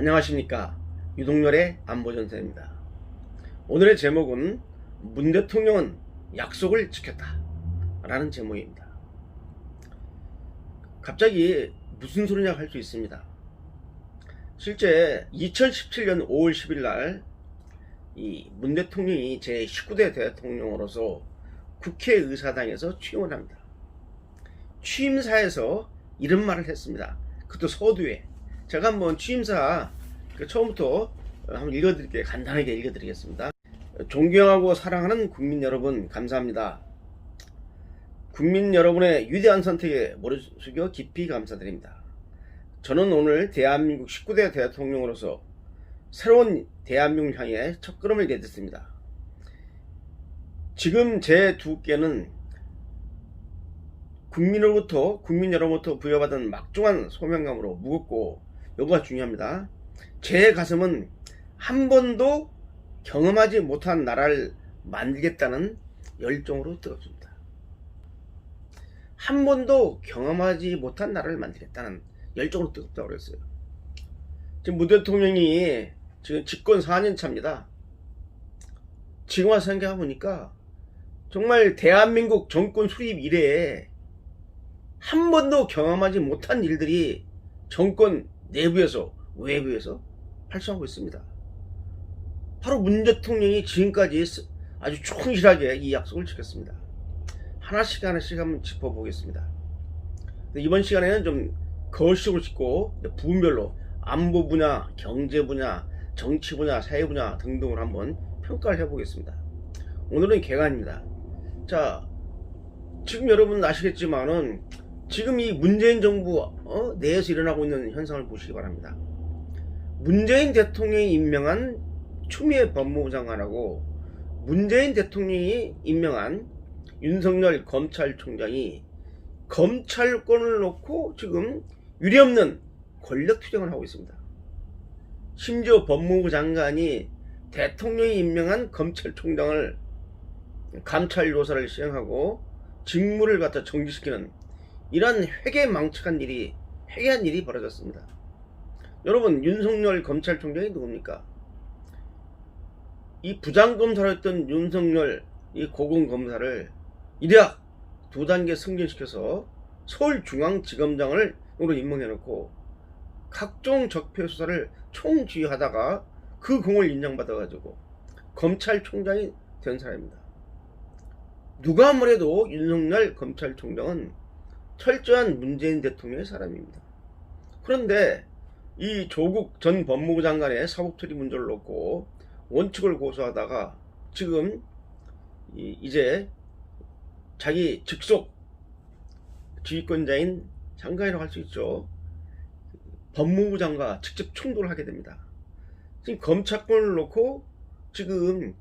안녕하십니까. 유동열의 안보전사입니다. 오늘의 제목은 문 대통령은 약속을 지켰다 라는 제목입니다. 갑자기 무슨 소리냐 할 수 있습니다. 실제 2017년 5월 10일 날 이 문 대통령이 제19대 대통령으로서 국회의사당에서 취임을 합니다. 취임사에서 이런 말을 했습니다. 그것도 서두에. 제가 한번 취임사 처음부터 한번 읽어드릴게요. 간단하게 읽어드리겠습니다. 존경하고 사랑하는 국민 여러분, 감사합니다. 국민 여러분의 위대한 선택에 머리 숙여 깊이 감사드립니다. 저는 오늘 대한민국 19대 대통령으로서 새로운 대한민국을 향해 첫걸음을 내딛습니다. 지금 제 두 께는 국민 여러분부터 부여받은 막중한 소명감으로 무겁고 요거가 중요합니다. 제 가슴은 한 번도 경험하지 못한 나라를 만들겠다는 열정으로 뜨겁습니다. 한 번도 경험하지 못한 나라를 만들겠다는 열정으로 뜨겁다고 그랬어요. 지금 문 대통령이 지금 집권 4년 차입니다. 지금 와서 생각해보니까 정말 대한민국 정권 수립 이래에 한 번도 경험하지 못한 일들이 정권 내부에서 외부에서 발생하고 있습니다. 바로 문 대통령이 지금까지 아주 충실하게 이 약속을 지켰습니다. 하나씩 한번 짚어보겠습니다. 이번 시간에는 좀 거시적으로 짚고 부분별로 안보 분야, 경제 분야, 정치 분야, 사회 분야 등등을 한번 평가를 해보겠습니다. 오늘은 개관입니다. 자, 지금 여러분 아시겠지만은 지금 이 문재인 정부 내에서 일어나고 있는 현상을 보시기 바랍니다. 문재인 대통령이 임명한 추미애 법무부 장관하고 문재인 대통령이 임명한 윤석열 검찰총장이 검찰권을 놓고 지금 유례없는 권력 투쟁을 하고 있습니다. 심지어 법무부 장관이 대통령이 임명한 검찰총장을 감찰 조사를 시행하고 직무를 갖다 정지시키는 이러한 회계한 일이 벌어졌습니다. 여러분, 윤석열 검찰총장이 누굽니까? 이 부장검사를 했던 윤석열 이 고검검사를 이대학 2단계 승진시켜서 서울중앙지검장을 임명해놓고 각종 적폐 수사를 총지휘하다가 그 공을 인정받아가지고 검찰총장이 된 사람입니다. 누가 뭐래도 윤석열 검찰총장은 철저한 문재인 대통령의 사람입니다. 그런데 이 조국 전 법무부 장관의 사법처리 문제를 놓고 원칙을 고수하다가 지금 이제 자기 직속 지휘권자인 장관이라고 할 수 있죠. 법무부 장관과 직접 충돌을 하게 됩니다. 지금 검찰권을 놓고 지금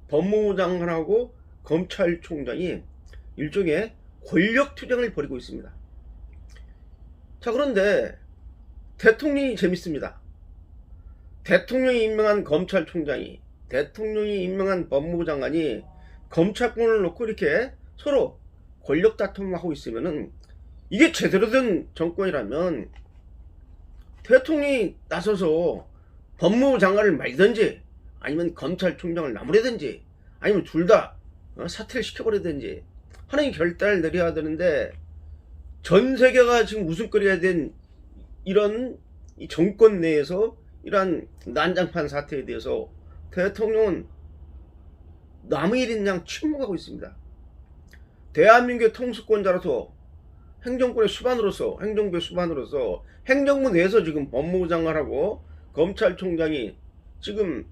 법무부 장관하고 검찰총장이 일종의 권력 투쟁을 벌이고 있습니다. 자, 그런데 대통령이 재밌습니다. 대통령이 임명한 검찰총장이, 대통령이 임명한 법무부 장관이 검찰권을 놓고 이렇게 서로 권력 다툼을 하고 있으면은 이게 제대로 된 정권이라면 대통령이 나서서 법무부 장관을 말든지 아니면 검찰총장을 나무라든지 아니면 둘 다 사퇴를 시켜버리든지 하는 결단을 내려야 되는데, 전 세계가 지금 웃음거리가 된 이런 이 정권 내에서 이러한 난장판 사태에 대해서 대통령은 남의 일인 양 침묵하고 있습니다. 대한민국의 통수권자로서 행정부의 수반으로서 행정부 내에서 지금 법무부 장관하고 검찰총장이 지금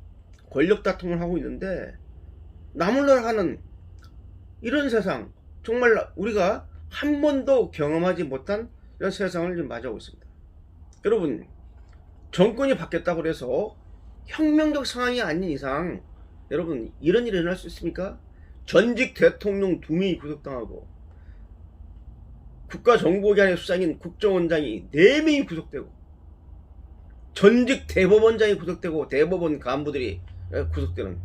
권력 다툼을 하고 있는데 나몰라라 하는 이런 세상, 정말 우리가 한 번도 경험하지 못한 이런 세상을 지금 맞이하고 있습니다. 여러분, 정권이 바뀌었다고 해서 혁명적 상황이 아닌 이상 여러분 이런 일이 일어날 수 있습니까? 전직 대통령 2명이 구속당하고 국가정보기관의 수장인 국정원장이 4명이 구속되고 전직 대법원장이 구속되고 대법원 간부들이 구속되는,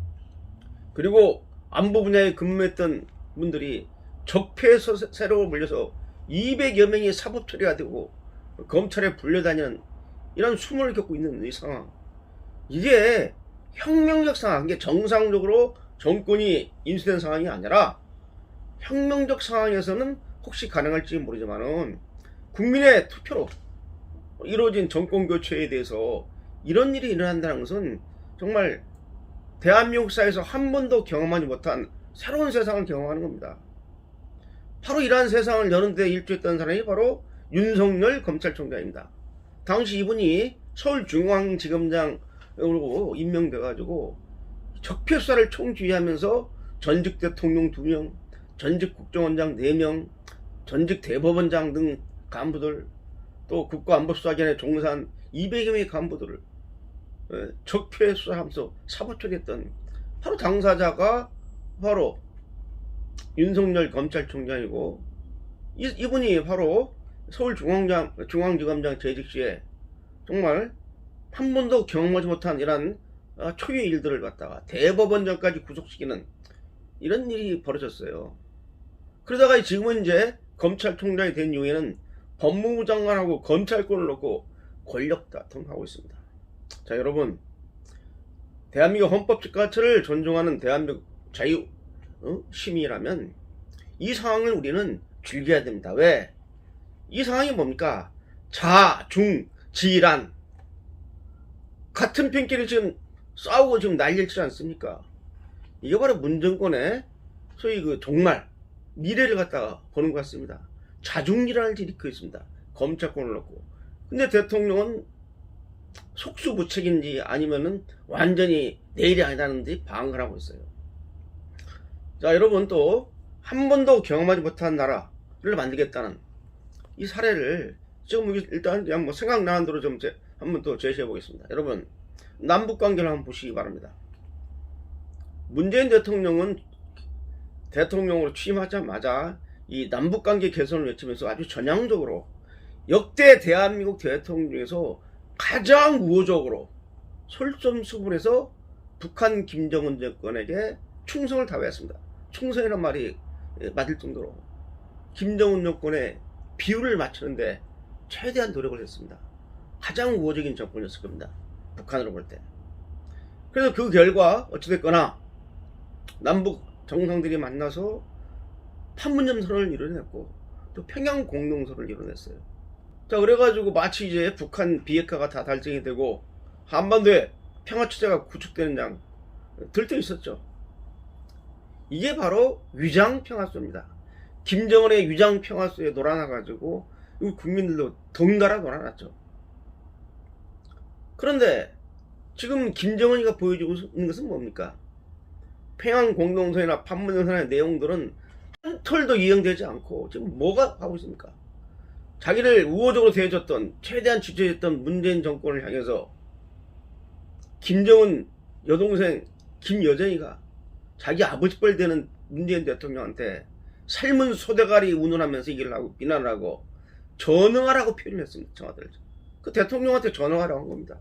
그리고 안보 분야에 근무했던 분들이 적폐 세력으로 몰려서 200여 명이 사법 처리가 되고 검찰에 불려다니는 이런 수모를 겪고 있는 이 상황, 이게 혁명적 상황, 이게 정상적으로 정권이 인수된 상황이 아니라 혁명적 상황에서는 혹시 가능할지 모르지만은 국민의 투표로 이루어진 정권 교체에 대해서 이런 일이 일어난다는 것은 정말 대한민국 사회에서 한 번도 경험하지 못한 새로운 세상을 경험하는 겁니다. 바로 이러한 세상을 여는 데 일조했던 사람이 바로 윤석열 검찰총장입니다. 당시 이분이 서울중앙지검장으로 임명돼가지고 적폐수사를 총지휘하면서 전직 대통령 2명, 전직 국정원장 4명, 전직 대법원장 등 간부들, 또 국가안보수사관에 종사한 200여 명의 간부들을 적폐수사하면서 사법 처리했던 바로 당사자가 바로 윤석열 검찰총장이고, 이분이 바로 서울중앙지검장 재직 시에 정말 한 번도 경험하지 못한 이런 초유의 일들을 갖다가 대법원장까지 구속시키는 이런 일이 벌어졌어요. 그러다가 지금은 이제 검찰총장이 된 이후에는 법무부 장관하고 검찰권을 놓고 권력 다툼하고 있습니다. 자, 여러분, 대한민국 헌법집가처를 존중하는 대한민국 자유 시민이라면 이 상황을 우리는 즐겨야 됩니다. 왜? 이 상황이 뭡니까? 자, 중, 지란 같은 편끼리 지금 싸우고 지금 난리를 치지 않습니까? 이게 바로 문정권의 소위 정말 미래를 갖다가 보는 것 같습니다. 자중이라는 일이 일으켜 있습니다. 검찰권을 놓고. 근데 대통령은 속수무책인지 아니면은 완전히 내일이 아니라는지 방어를 하고 있어요. 자, 여러분, 또 한 번도 경험하지 못한 나라를 만들겠다는 이 사례를 지금 일단 그냥 뭐 생각나는 대로 좀 한번 또 제시해 보겠습니다. 여러분, 남북 관계를 한번 보시기 바랍니다. 문재인 대통령은 대통령으로 취임하자마자 이 남북 관계 개선을 외치면서 아주 전향적으로 역대 대한민국 대통령 중에서 가장 우호적으로 솔선수범해서 북한 김정은 정권에게 충성을 다했습니다. 충성이란 말이 맞을 정도로 김정은 정권의 비율을 맞추는데 최대한 노력을 했습니다. 가장 우호적인 정권이었을 겁니다. 북한으로 볼 때. 그래서 그 결과 어찌됐거나 남북 정상들이 만나서 판문점 선언을 이뤄냈고 또 평양 공동선언을 이뤄냈어요. 자, 그래가지고 마치 이제 북한 비핵화가 다 달성이 되고 한반도에 평화체제가 구축되는 장 들떠 있었죠. 이게 바로 위장평화소입니다. 김정은의 위장평화소에 놀아나가지고 국민들도 덩달아 놀아났죠. 그런데 지금 김정은이가 보여주고 있는 것은 뭡니까? 평양 공동선언이나 판문점 선언의 내용들은 한 털도 이행되지 않고 지금 뭐가 하고 있습니까? 자기를 우호적으로 대해줬던, 최대한 지지했던 문재인 정권을 향해서 김정은 여동생 김여정이가 자기 아버지뻘 되는 문재인 대통령한테 삶은 소대가리 운운하면서 얘기를 하고 비난을 하고 전응하라고 표현을 했습니다. 청와대를. 그 대통령한테 전응하라고 한 겁니다.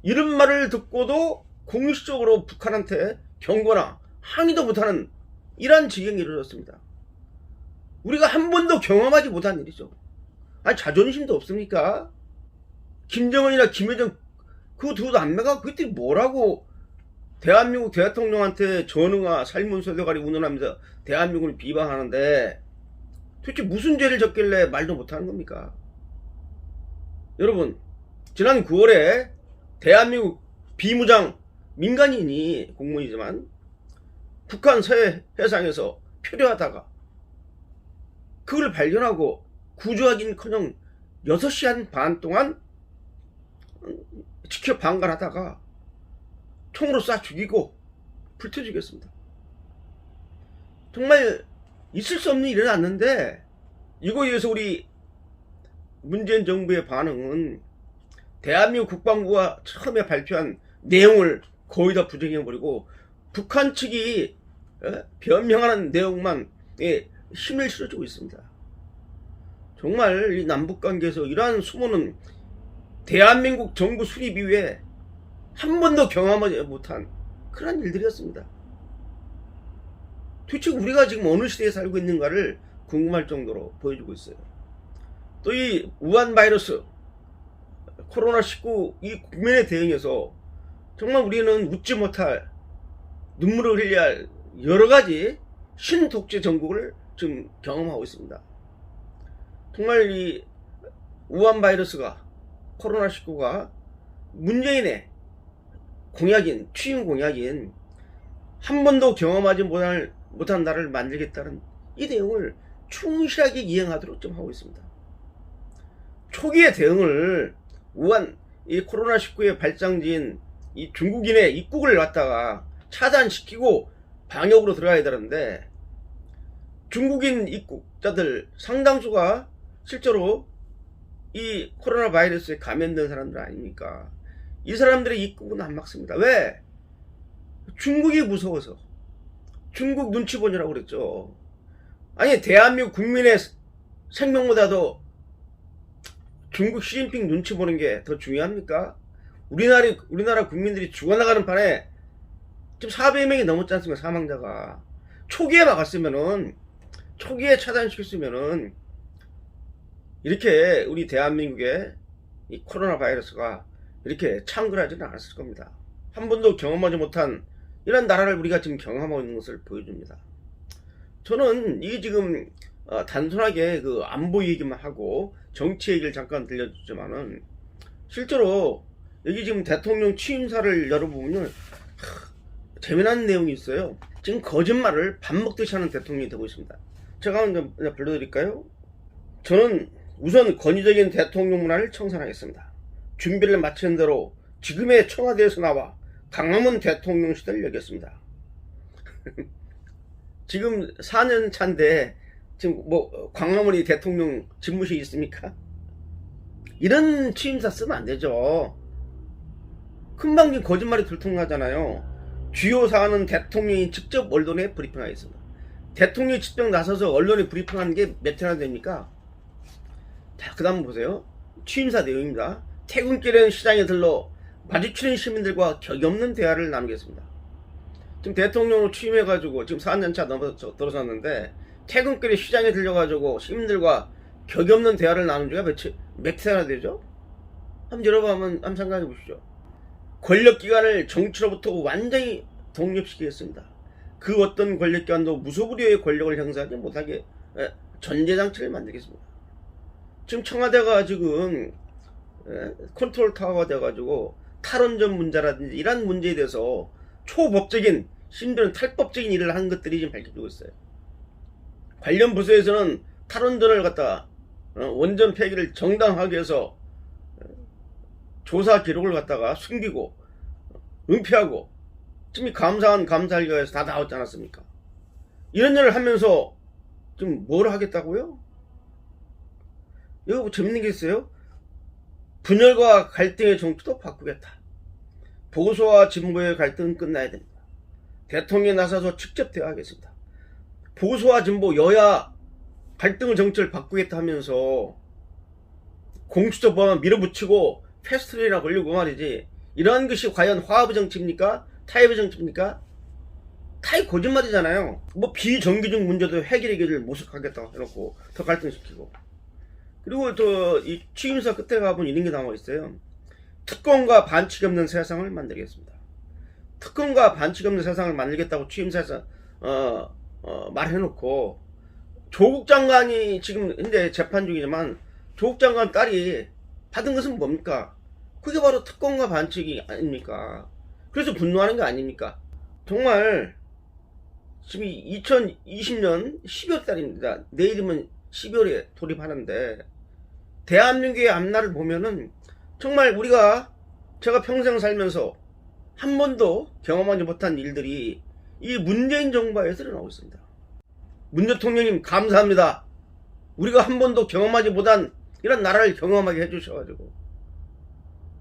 이런 말을 듣고도 공식적으로 북한한테 경고나 항의도 못하는 이러한 지경이 이루어졌습니다. 우리가 한 번도 경험하지 못한 일이죠. 아니, 자존심도 없습니까? 김정은이나 김여정 그 두 남매가 그때 뭐라고 대한민국 대통령한테 전응하 삶은 소대가리 운운하면서 대한민국을 비방하는데 도대체 무슨 죄를 졌길래 말도 못하는 겁니까? 여러분, 지난 9월에 대한민국 비무장 민간인이 공무원이지만 북한 서해 해상에서 표류하다가 그걸 발견하고 구조하기는커녕 6시간 반 동안 지켜 방관하다가 총으로 쏴 죽이고 불태 죽였습니다. 정말 있을 수 없는 일이 일어났는데 이거에 대해서 우리 문재인 정부의 반응은 대한민국 국방부가 처음에 발표한 내용을 거의 다 부정해버리고 북한 측이 변명하는 내용만 힘을 실어주고 있습니다. 정말 이 남북관계에서 이러한 수모는 대한민국 정부 수립 이후에 한 번도 경험하지 못한 그런 일들이었습니다. 도대체 우리가 지금 어느 시대에 살고 있는가를 궁금할 정도로 보여주고 있어요. 또 이 우한 바이러스 코로나19 이 국면에 대응해서 정말 우리는 웃지 못할, 눈물을 흘려야 할 여러 가지 신독재 정국을 지금 경험하고 있습니다. 정말 이 우한 바이러스가, 코로나19가 문재인의 공약인, 취임 공약인 한 번도 경험하지 못한 나라를 만들겠다는 이 내용을 충실하게 이행하도록 좀 하고 있습니다. 초기의 대응을 우한 이 코로나19의 발장지인 이 중국인의 입국을 갖다가 차단시키고 방역으로 들어가야 되는데, 중국인 입국자들 상당수가 실제로 이 코로나 바이러스에 감염된 사람들 아닙니까? 이 사람들의 입국은 안 막습니다. 왜? 중국이 무서워서. 중국 눈치 보느라고 그랬죠. 아니, 대한민국 국민의 생명보다도 중국 시진핑 눈치 보는 게 더 중요합니까? 우리나라 국민들이 죽어나가는 판에 지금 400명이 넘었지 않습니까? 사망자가. 초기에 막았으면은, 초기에 차단시켰으면은 이렇게 우리 대한민국의 이 코로나 바이러스가 이렇게 창궐하지는 않았을 겁니다. 한 번도 경험하지 못한 이런 나라를 우리가 지금 경험하고 있는 것을 보여줍니다. 저는 이 지금 단순하게 그 안보 얘기만 하고 정치 얘기를 잠깐 들려주지만은, 실제로 여기 지금 대통령 취임사를 열어보면 재미난 내용이 있어요. 지금 거짓말을 밥 먹듯이 하는 대통령이 되고 있습니다. 제가 한번 불러드릴까요? 저는 우선 권위적인 대통령 문화를 청산하겠습니다. 준비를 마친 대로 지금의 청와대에서 나와 강화문 대통령 시대를 열겠습니다. 지금 4년 차인데 지금 뭐 광화문이 대통령 집무실이 있습니까? 이런 취임사 쓰면 안 되죠. 금방 거짓말이 들통나잖아요. 주요 사안은 대통령이 직접 언론에 브리핑하겠습니다. 대통령이 직접 나서서 언론에 브리핑하는 게 몇 회나 됩니까? 자, 그 다음 보세요. 취임사 내용입니다. 퇴근길에는 시장에 들러 마주치는 시민들과 격이 없는 대화를 나누겠습니다. 지금 대통령으로 취임해가지고 지금 4년차 들어섰는데, 퇴근길에 시장에 들려가지고 시민들과 격이 없는 대화를 나눈 지가 몇 회나 되죠? 한번 여러분 한번 생각해 보시죠. 권력기관을 정치로부터 완전히 독립시키겠습니다. 그 어떤 권력기관도 무소불위의 권력을 행사하지 못하게 전제장치를 만들겠습니다. 지금 청와대가 지금 컨트롤 타워가 돼가지고 탈원전 문제라든지 이런 문제에 대해서 초법적인, 심지어는 탈법적인 일을 하는 것들이 지금 밝혀지고 있어요. 관련 부서에서는 탈원전을 갖다가 원전 폐기를 정당하게 해서 조사 기록을 갖다가 숨기고 은폐하고, 지금 감사원 감사일가에서 다 나왔지 않았습니까? 이런 일을 하면서 지금 뭘 하겠다고요? 이거 뭐 재밌는 게 있어요? 분열과 갈등의 정치도 바꾸겠다. 보수와 진보의 갈등은 끝나야 됩니다. 대통령이 나서서 직접 대화하겠습니다. 보수와 진보 여야 갈등의 정치를 바꾸겠다 하면서 공수처 법안 밀어붙이고 패스트트랙이나 걸리고 말이지, 이러한 것이 과연 화합의 정치입니까? 타협의 정치입니까? 타협 거짓말이잖아요. 뭐 비정규직 문제도 해결하기를 모색하겠다고 해놓고 더 갈등시키고. 그리고 또 이 취임사 끝에 가보면 이런 게 나와 있어요. 특권과 반칙 없는 세상을 만들겠습니다. 특권과 반칙 없는 세상을 만들겠다고 취임사에서 말해놓고, 조국 장관이 지금 현재 재판 중이지만 조국 장관 딸이 받은 것은 뭡니까? 그게 바로 특권과 반칙이 아닙니까? 그래서 분노하는 게 아닙니까? 정말 지금 2020년 12월 달입니다. 내일이면 12월에 돌입하는데, 대한민국의 앞날을 보면은 정말 제가 평생 살면서 한 번도 경험하지 못한 일들이 이 문재인 정부에서 일어나고 있습니다. 문 대통령님 감사합니다. 우리가 한 번도 경험하지 못한 이런 나라를 경험하게 해주셔가지고,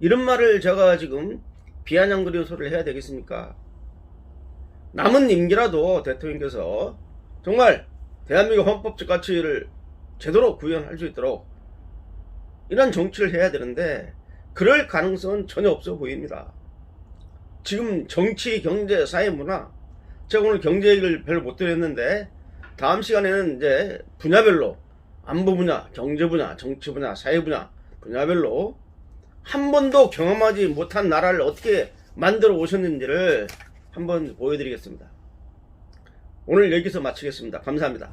이런 말을 제가 지금 비아냥거리는 소리를 해야 되겠습니까? 남은 임기라도 대통령께서 정말 대한민국 헌법적 가치를 제대로 구현할 수 있도록 이런 정치를 해야 되는데, 그럴 가능성은 전혀 없어 보입니다. 지금 정치, 경제, 사회, 문화, 제가 오늘 경제 얘기를 별로 못 드렸는데, 다음 시간에는 이제 분야별로, 안보 분야, 경제 분야, 정치 분야, 사회 분야별로 한 번도 경험하지 못한 나라를 어떻게 만들어 오셨는지를 한번 보여드리겠습니다. 오늘 여기서 마치겠습니다. 감사합니다.